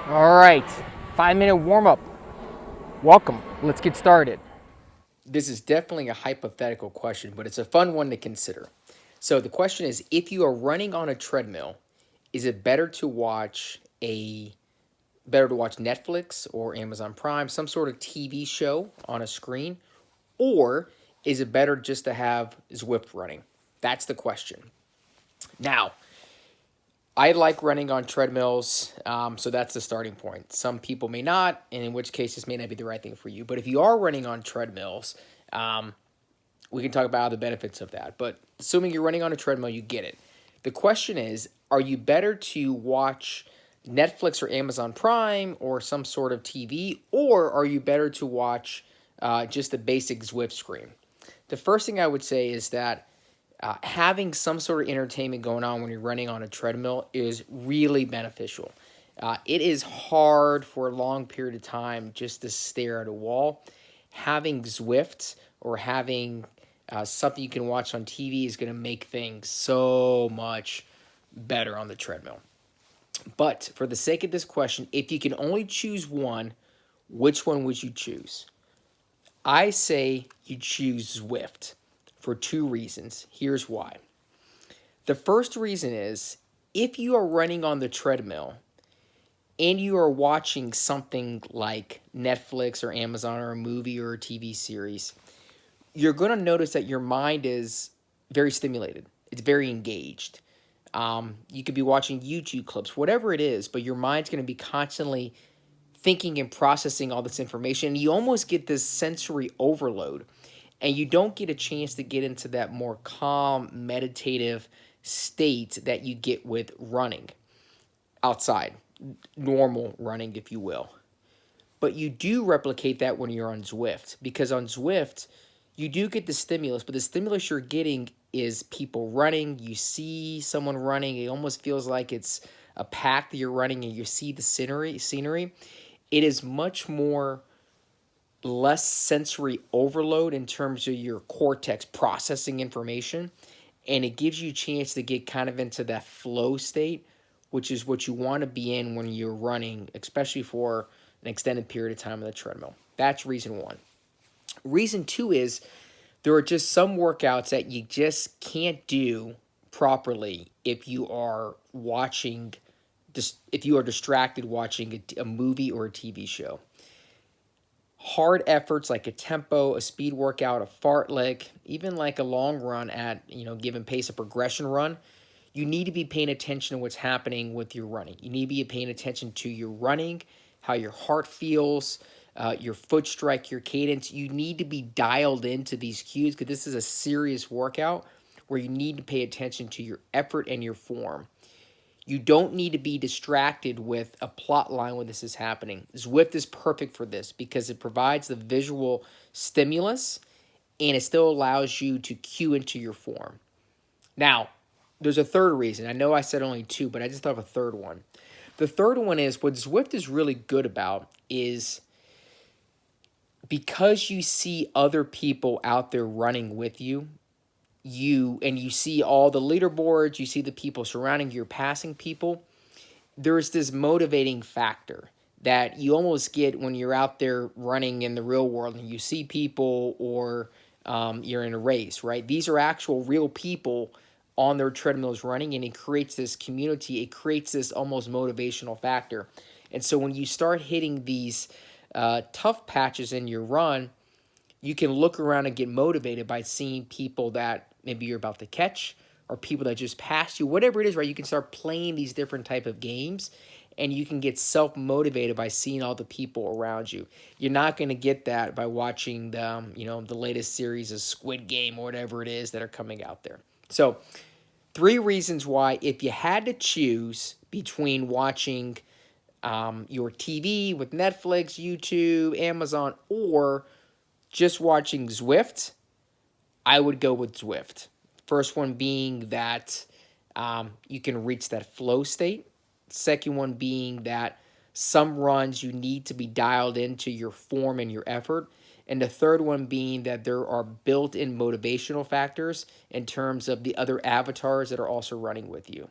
All right, 5 minute warm up. Welcome. Let's get started. This is definitely a hypothetical question, but it's a fun one to consider. So the question is, if you are running on a treadmill, is it better to watch Netflix or Amazon Prime, some sort of TV show on a screen, or is it better just to have Zwift running? That's the question. Now, I like running on treadmills, so that's the starting point. Some people may not, and in which case this may not be the right thing for you. But if you are running on treadmills, um, we can talk about the benefits of that. But assuming you're running on a treadmill, you get it. The question is, are you better to watch Netflix or Amazon Prime or some sort of TV, or are you better to watch just the basic Zwift screen? The first thing I would say is that having some sort of entertainment going on when you're running on a treadmill is really beneficial. It is hard for a long period of time just to stare at a wall. Having Zwift or having something you can watch on TV is going to make things so much better on the treadmill. But for the sake of this question, if you can only choose one, which one would you choose? I say you choose Zwift for two reasons. Here's why. The first reason is if you are running on the treadmill and you are watching something like Netflix or Amazon or a movie or a TV series, you're going to notice that your mind is very stimulated. It's very engaged. You could be watching YouTube clips, whatever it is, but your mind's going to be constantly thinking and processing all this information. And you almost get this sensory overload, and you don't get a chance to get into that more calm, meditative state that you get with running outside, normal running, if you will. But you do replicate that when you're on Zwift, because on Zwift, you do get the stimulus, but the stimulus you're getting is people running. You see someone running, it almost feels like it's a pack that you're running, and you see the scenery. It is much more less sensory overload in terms of your cortex processing information, and it gives you a chance to get kind of into that flow state, which is what you want to be in when you're running, especially for an extended period of time on the treadmill. That's reason one. Reason two is there are just some workouts that you just can't do properly if you are watching if you are distracted watching a movie or a TV show. Hard efforts like a tempo, a speed workout, a fartlek, even like a long run at, given pace, a progression run, you need to be paying attention to what's happening with your running. You need to be paying attention to your running, how your heart feels, your foot strike, your cadence. You need to be dialed into these cues because this is a serious workout where you need to pay attention to your effort and your form. You don't need to be distracted with a plot line when this is happening. Zwift is perfect for this because it provides the visual stimulus and it still allows you to cue into your form. Now, there's a third reason. I know I said only two, but I just thought of a third one. The third one is what Zwift is really good about is because you see other people out there running with you, you see all the leaderboards, you see the people surrounding you, passing people, there's this motivating factor that you almost get when you're out there running in the real world and you see people or you're in a race, right? These are actual real people on their treadmills running, and it creates this community. It creates this almost motivational factor. And so when you start hitting these tough patches in your run, you can look around and get motivated by seeing people that maybe you're about to catch or people that just passed you, whatever it is, right? You can start playing these different type of games and you can get self-motivated by seeing all the people around you. You're not going to get that by watching the latest series of Squid Game or whatever it is that are coming out there. So, three reasons why if you had to choose between watching your TV with Netflix, YouTube, Amazon, or just watching Zwift, I would go with Zwift. First one being that you can reach that flow state. Second one being that some runs you need to be dialed into your form and your effort. And the third one being that there are built in motivational factors in terms of the other avatars that are also running with you.